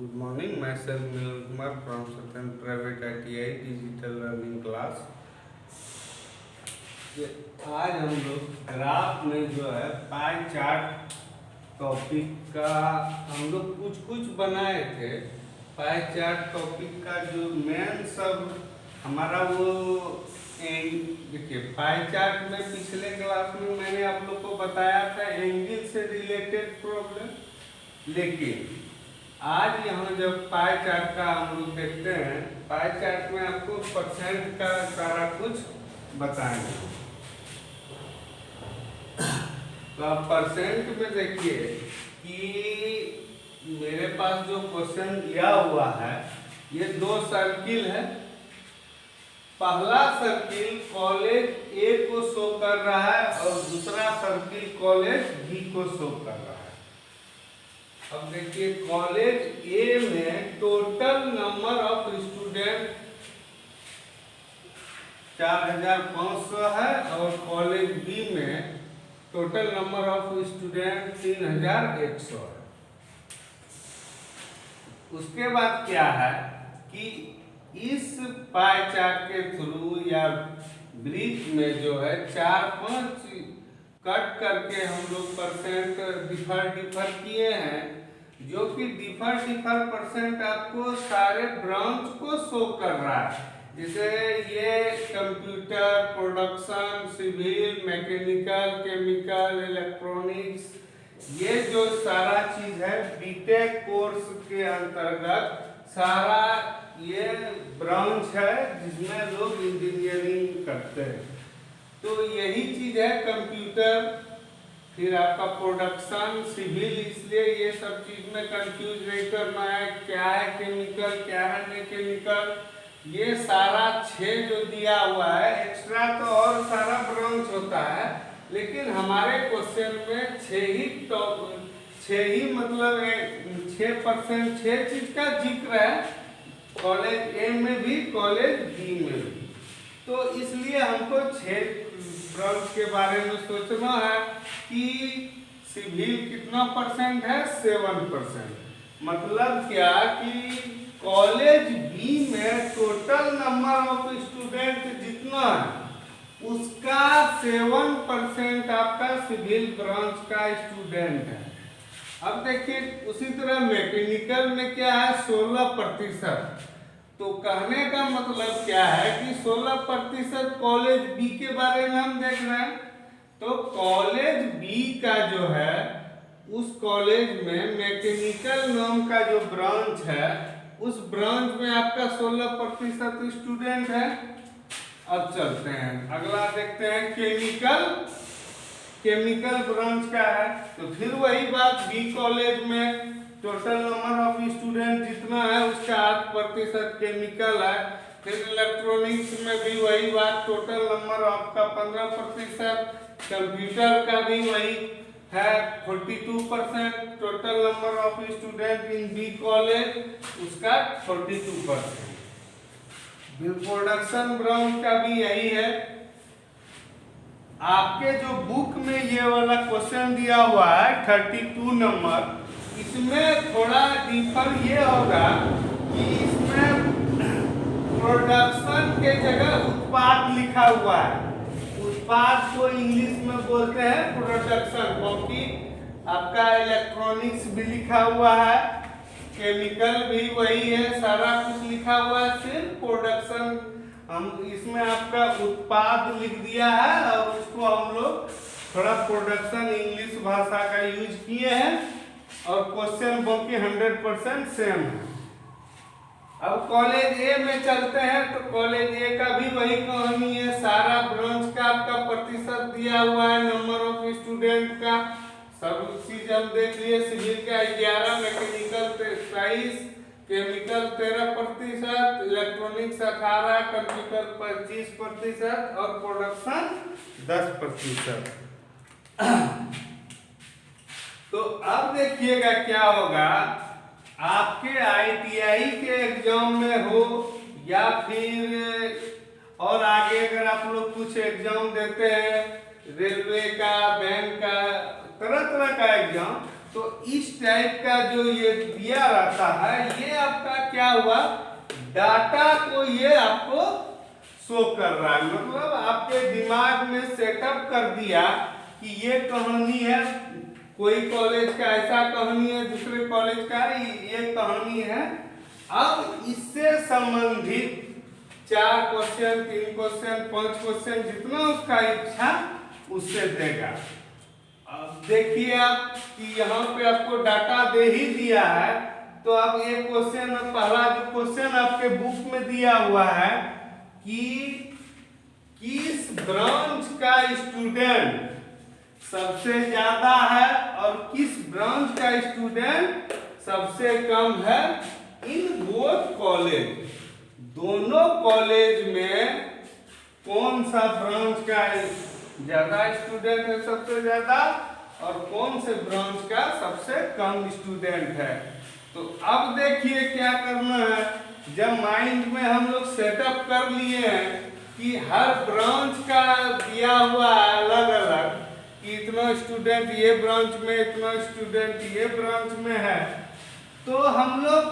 Good morning, मैं sir Milan Kumar from Satyam private ITI digital learning class. आज हम लोग ग्राफ में जो है पाई चार्ट टॉपिक का हम लोग कुछ बनाए थे। पाई चार्ट टॉपिक का जो मेन सब हमारा वो देखिए, पाई चार्ट में पिछले क्लास में मैंने आप लोग को बताया था एंगल से रिलेटेड प्रॉब्लम, लेकिन आज यहाँ जब पाई चार्ट का हम लोग देखते हैं, पाई चार्ट में आपको परसेंट का सारा कुछ बताएंगे। तो आप परसेंट में देखिए कि मेरे पास जो क्वेश्चन दिया हुआ है ये दो सर्किल है। पहला सर्किल कॉलेज ए को शो कर रहा है और दूसरा सर्किल कॉलेज बी को शो कर रहा है। अब देखिए, कॉलेज ए में टोटल नंबर ऑफ स्टूडेंट 4500 है और कॉलेज बी में टोटल नंबर ऑफ स्टूडेंट 3100 है। उसके बाद क्या है कि इस पाई चार्ट के थ्रू या ब्रिज में जो है 4-5 कट करके हम लोग परसेंट डिफर किए हैं, जो कि डिफर परसेंट आपको सारे ब्रांच को शो कर रहा है। जैसे ये computer, production, civil, mechanical, chemical, electronics, ये जो सारा चीज है बीटेक कोर्स के अंतर्गत सारा ये ब्रांच है जिसमें लोग इंजीनियरिंग करते हैं। तो यही चीज है कंप्यूटर, फिर आपका प्रोडक्शन, सिविल, इसलिए ये सब चीज में कंफ्यूज नहीं करना है क्या है केमिकल, क्या है मैकेनिकल। ये सारा 6 जो दिया हुआ है, एक्स्ट्रा तो और सारा ब्रांच होता है, लेकिन हमारे क्वेश्चन में 6 ही मतलब 6% 6 चीज का जिक्र है, कॉलेज ए में भी कॉलेज बी में भी। तो इसलिए हमको 6 ब्रांच के बारे में सोचना है कि सिविल कितना परसेंट है, 7%। मतलब क्या कि कॉलेज बी में टोटल नंबर ऑफ स्टूडेंट जितना है उसका 7% आपका सिविल ब्रांच का स्टूडेंट है। अब देखिए, उसी तरह मैकेनिकल में क्या है, 16%। तो कहने का मतलब क्या है कि 16% कॉलेज बी के बारे में हम देख रहे हैं। तो कॉलेज बी का जो है, उस कॉलेज में मैकेनिकल नाम का जो ब्रांच है, उस ब्रांच में आपका 16% स्टूडेंट है। अब चलते हैं अगला देखते हैं, केमिकल ब्रांच का है। तो फिर वही बात, बी कॉलेज में टोटल नंबर ऑफ स्टूडेंट जितना है उसका 8% केमिकल है। फिर इलेक्ट्रॉनिक्स में भी वही बात, टोटल नंबर ऑफ का 15%। कंप्यूटर का भी वही है 42%, total number of student in B college उसका 42%। फिर प्रोडक्शन ब्रांच का भी यही है। आपके जो बुक में ये वाला क्वेश्चन दिया हुआ है 32 नंबर, इसमें थोड़ा डिफर ये होगा कि इसमें प्रोडक्शन के जगह उत्पाद लिखा हुआ है। उत्पाद को इंग्लिश में बोलते हैं प्रोडक्शन, क्योंकि आपका इलेक्ट्रॉनिक्स भी लिखा हुआ है, केमिकल भी वही है, सारा कुछ लिखा हुआ है, सिर्फ प्रोडक्शन हम इसमें आपका उत्पाद लिख दिया है और उसको हम लोग थोड़ा प्रोडक्शन इंग्लिश भाषा का यूज किए हैं और क्वेश्चन बाकी 100% सेम है। अब कॉलेज ए में चलते हैं। तो कॉलेज ए का भी वही कहानी है, सारा ब्रांच का आपका प्रतिशत दिया हुआ है, नंबर ऑफ स्टूडेंट का सब चीज हम देख लिए। सिविल का 11, मैकेनिकल 23, केमिकल 13%, इलेक्ट्रॉनिक्स 18, कंप्यूटर 25% और प्रोडक्शन 10%। तो अब देखिएगा क्या होगा, आपके ITI के एग्जाम में हो या फिर और आगे अगर आप लोग कुछ एग्जाम देते हैं, रेलवे का, बैंक का, तरह तरह का एग्जाम, तो इस टाइप का जो ये दिया रहता है, ये आपका क्या हुआ, डाटा को ये आपको शो कर रहा है। मतलब आपके दिमाग में सेटअप कर दिया कि ये कहानी है, कोई कॉलेज का ऐसा कहानी है, दूसरे कॉलेज का ये कहानी है। अब इससे संबंधित 4 क्वेश्चन, 3 क्वेश्चन, 5 क्वेश्चन, जितना उसका इच्छा उससे देगा। अब देखिए आप कि यहाँ पे आपको डाटा दे ही दिया है, तो अब ये क्वेश्चन, पहला जो क्वेश्चन आपके बुक में दिया हुआ है कि किस ब्रांच का स्टूडेंट सबसे ज्यादा है और किस ब्रांच का स्टूडेंट सबसे कम है इन बोथ कॉलेज। दोनों कॉलेज में कौन सा ब्रांच का ज्यादा स्टूडेंट है सबसे ज्यादा, और कौन से ब्रांच का सबसे कम स्टूडेंट है। तो अब देखिए क्या करना है, जब माइंड में हम लोग सेटअप कर लिए हैं कि हर ब्रांच का दिया हुआ है अलग अलग, कि इतना स्टूडेंट ये ब्रांच में, इतना स्टूडेंट ये ब्रांच में है, तो हम लोग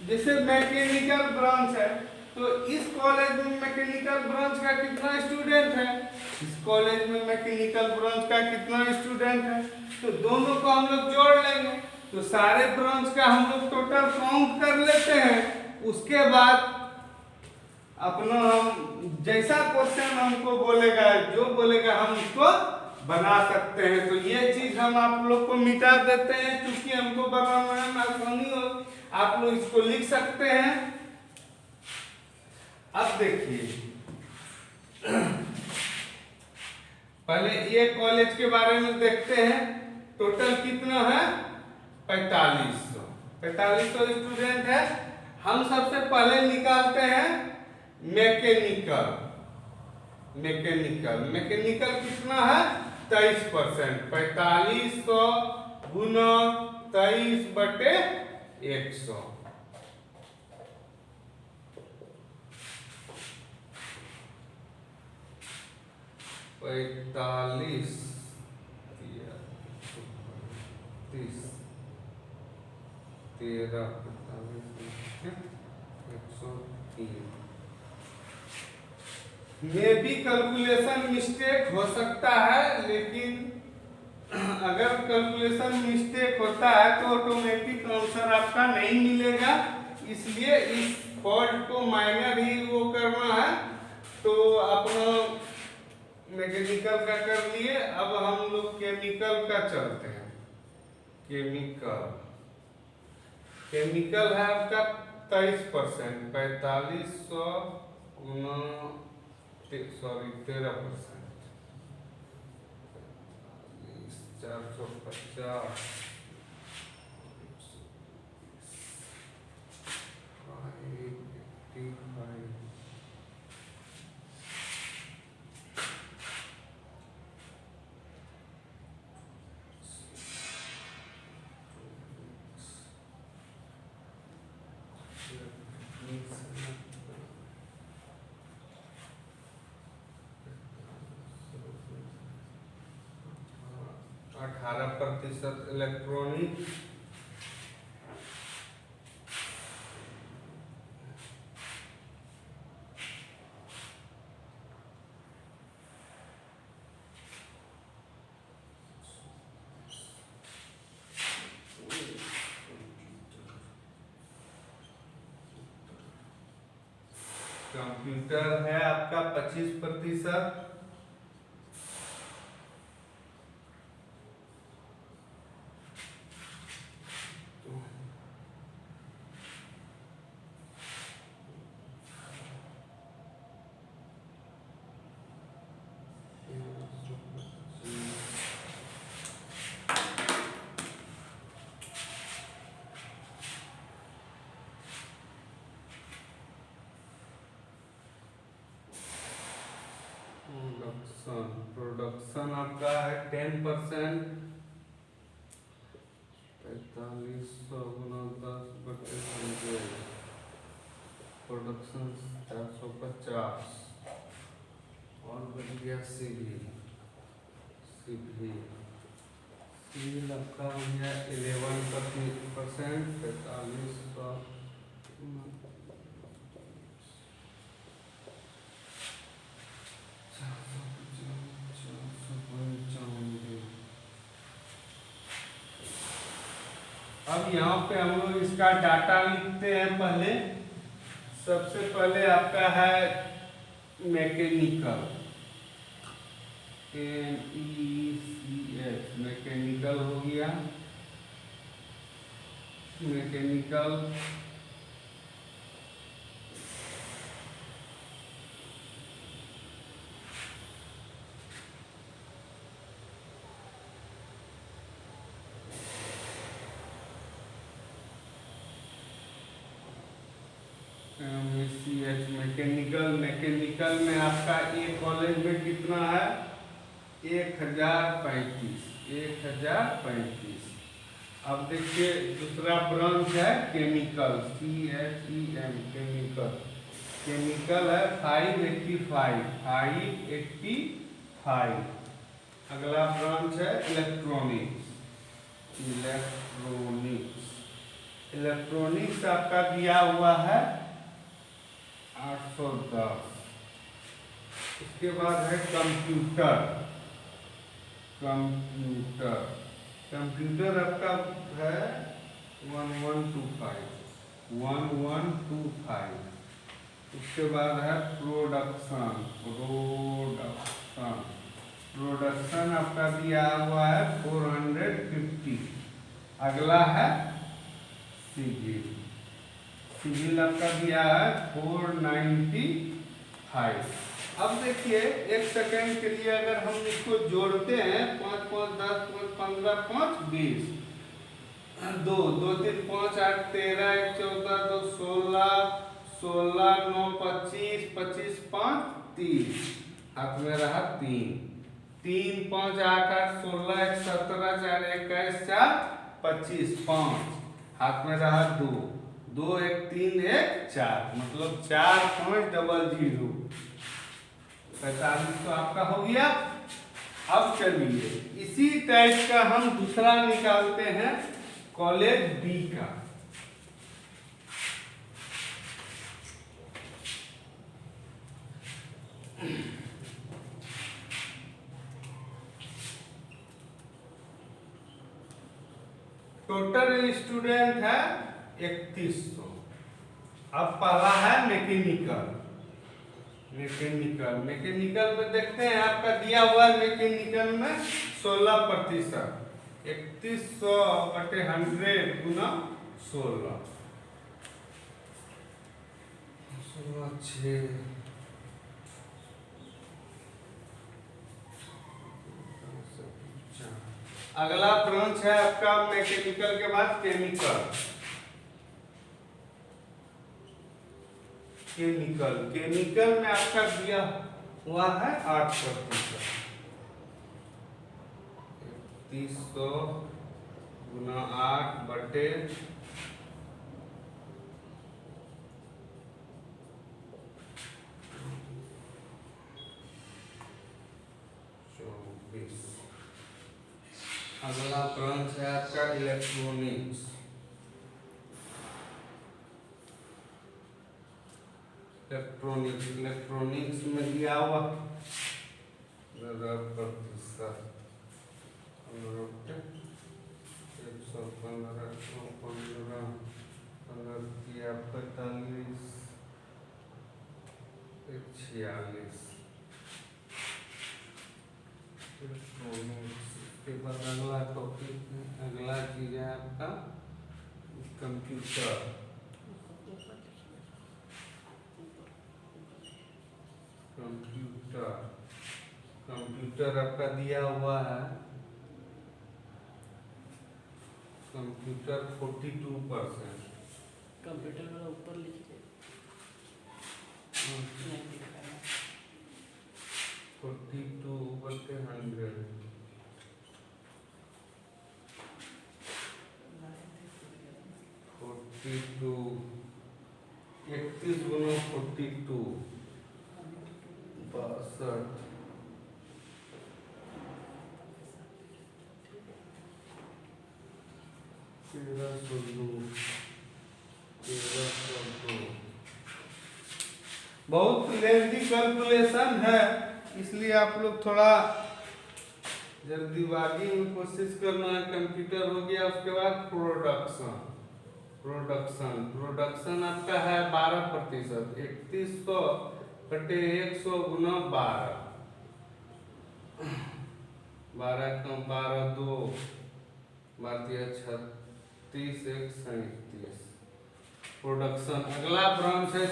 जैसे मैकेनिकल ब्रांच है, तो इस कॉलेज में मैकेनिकल ब्रांच का कितना स्टूडेंट है, इस कॉलेज में मैकेनिकल ब्रांच का कितना स्टूडेंट है, तो दोनों को हम लोग जोड़ लेंगे। तो सारे ब्रांच का हम लोग टोटल काउंट कर लेते हैं। उसके बाद अपना हम जैसा क्वेश्चन हमको बोलेगा, जो बोलेगा हम उसको बना सकते हैं। तो ये चीज हम आप लोग को मिटा देते हैं, क्योंकि हमको बनाना है आसानी हो, आप लोग इसको लिख सकते हैं। अब देखिए पहले ये कॉलेज के बारे में देखते हैं। टोटल कितना है, 4500 स्टूडेंट है। हम सबसे पहले निकालते हैं मैकेनिकल कितना है, 23%। 4500 गुना 23/100, पैतालीस 103 में भी कैलकुलेशन मिस्टेक हो सकता है, लेकिन अगर कैलकुलेशन मिस्टेक होता है तो ऑटोमेटिक आंसर आपका नहीं मिलेगा। इसलिए इस फॉल्ट को माइनर ही वो करना है। तो अपना मैकेनिकल का कर लिए, अब हम लोग केमिकल का चलते हैं। केमिकल है आपका 23%, 4500 गुना 13%, 450, 18% इलेक्ट्रॉनिक, कंप्यूटर है आपका 25%, प्रोडक्शन आपका है 10%, 4500 गुना 10/100, प्रोडक्शन 450, और बन गया सीवी सिविल आपका हो गया 11%, 45 अब यहाँ पे हम लोग इसका डाटा लिखते हैं। पहले सबसे पहले आपका है मैकेनिकल, MECH मैकेनिकल हो गया। मैकेनिकल MECH मैकेनिकल में आपका एक कॉलेज में कितना है 1035। अब देखिए दूसरा ब्रांच है केमिकल, CHEM केमिकल है 585। अगला ब्रांच है इलेक्ट्रॉनिक्स आपका दिया हुआ है 810। इसके बाद है कंप्यूटर आपका है 1125। उसके बाद है प्रोडक्शन आपका दिया हुआ है 450। अगला है सिविल आपका दिया है 495। अब देखिए एक सेकंड के लिए अगर हम इसको जोड़ते हैं 5 5 10 5 15 5 20, 2 2 3 5 8 13 1 14 2 16 16 9 25 25 5 30, हाथ में रहा 3 3 5 8 8 16 1 17 4 21 4 25 5, हाथ में रहा 2 2 1 3 1 4, मतलब 4 5 00 45 तो आपका हो गया। अब चलिए इसी टाइप का हम दूसरा निकालते हैं कॉलेज बी का। टोटल स्टूडेंट है 3100। अब पहला है मैकेनिकल में देखते हैं आपका दिया हुआ है मैकेनिकल में 16%, 3100/100 गुना 16 6। अगला ब्रांच है आपका मैकेनिकल के बाद केमिकल में आपका दिया हुआ है 8%, 3100 गुना 8/24। अगला ब्रांच है आपका इलेक्ट्रॉनिक्स में दिया हुआ 115 46। के बाद अगला टॉपिक अगला चीज है आपका कंप्यूटर आपका दिया हुआ है कंप्यूटर 42%। कंप्यूटर वाला ऊपर लिखिए 42/100, 42 31 गुना 42 62। 1302 1302 बहुत लेंथी कैलकुलेशन है, इसलिए आप लोग थोड़ा जल्दीबाजी में कोशिश करना है। कंप्यूटर हो गया, उसके बाद प्रोडक्शन प्रोडक्शन आपका है 12%, 3100 बटे 100 गुना 12, 12 कम 12 2 12 36 1 37 प्रोडक्शन। अगला ब्रांच है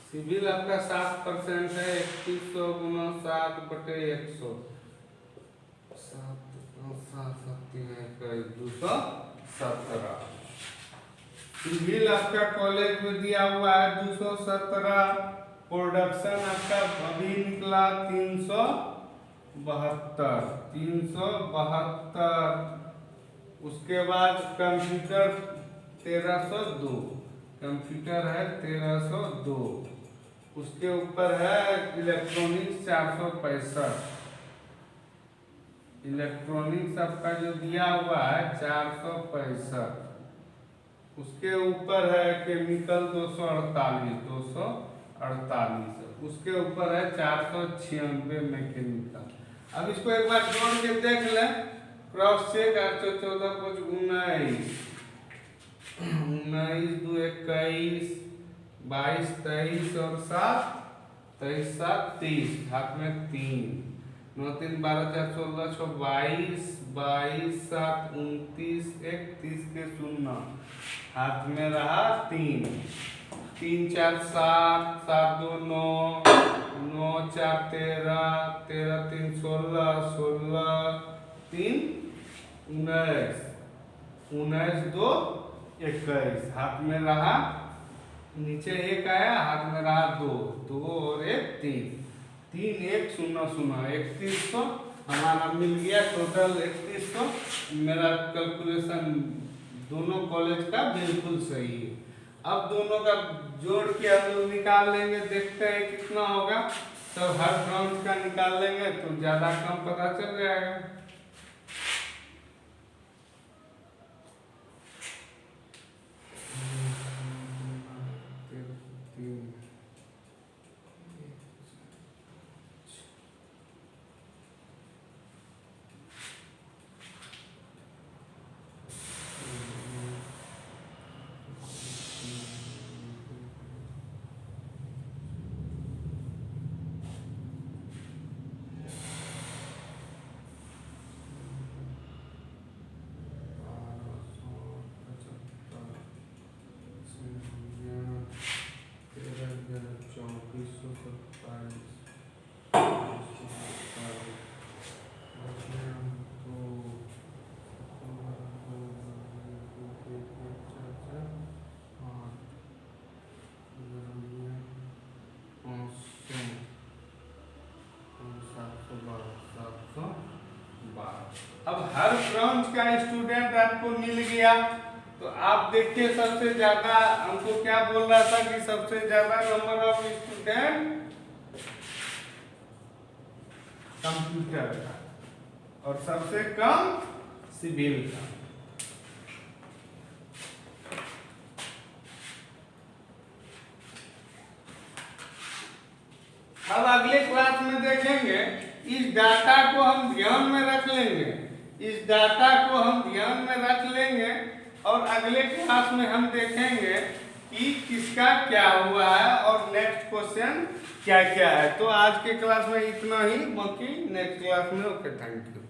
सिविल आपका 7% है, 3100 गुना 7 बटे 100, 217। सिविल आपका कॉलेज में दिया हुआ है 217। प्रोडक्शन आपका अभी निकला 372। उसके बाद कंप्यूटर 1302, कंप्यूटर है 1302। उसके ऊपर है इलेक्ट्रॉनिक्स 465। इलेक्ट्रॉनिक्स आपका जो दिया हुआ है 465। उसके ऊपर है केमिकल 248। उसके ऊपर है 496 मैकेनिकल। अब इसको एक बार जोड़ के देख लें, क्रॉस चेक। 814 कुछ 19 19 2 21 22 23 और 7 23 7 30, हाथ में 3 9 3 12 4 16 6 22 22 7 29 1 30 के 0, हाथ में रहा 3 3 4 7 7 2 9 9 4 13 13 3 16 16 3 19 19 2 21, हाथ में रहा, नीचे 1 आया, हाथ में रहा 2 2 और 1 3 3 1 0 0 3100 हमारा मिल गया टोटल 3100। मेरा कैलकुलेशन दोनों कॉलेज का बिल्कुल सही है। अब दोनों का जोड़ के हम लोग निकाल लेंगे, देखते हैं कितना होगा। तो हर ब्रांच का निकाल लेंगे तो ज्यादा कम पता चल जाएगा। अब हर ब्रांच का स्टूडेंट आपको मिल गया, तो आप देखिए सबसे ज्यादा हमको क्या बोल रहा था कि सबसे ज्यादा नंबर ऑफ स्टूडेंट कंप्यूटर का और सबसे कम सिविल का। अब अगले क्लास में देखेंगे, इस डाटा को हम ध्यान में रख लेंगे, इस डाटा को हम ध्यान में रख लेंगे और अगले क्लास में हम देखेंगे कि किसका क्या हुआ है और नेक्स्ट क्वेश्चन क्या क्या है। तो आज के क्लास में इतना ही, बाकी नेक्स्ट क्लास में। Okay, thank you.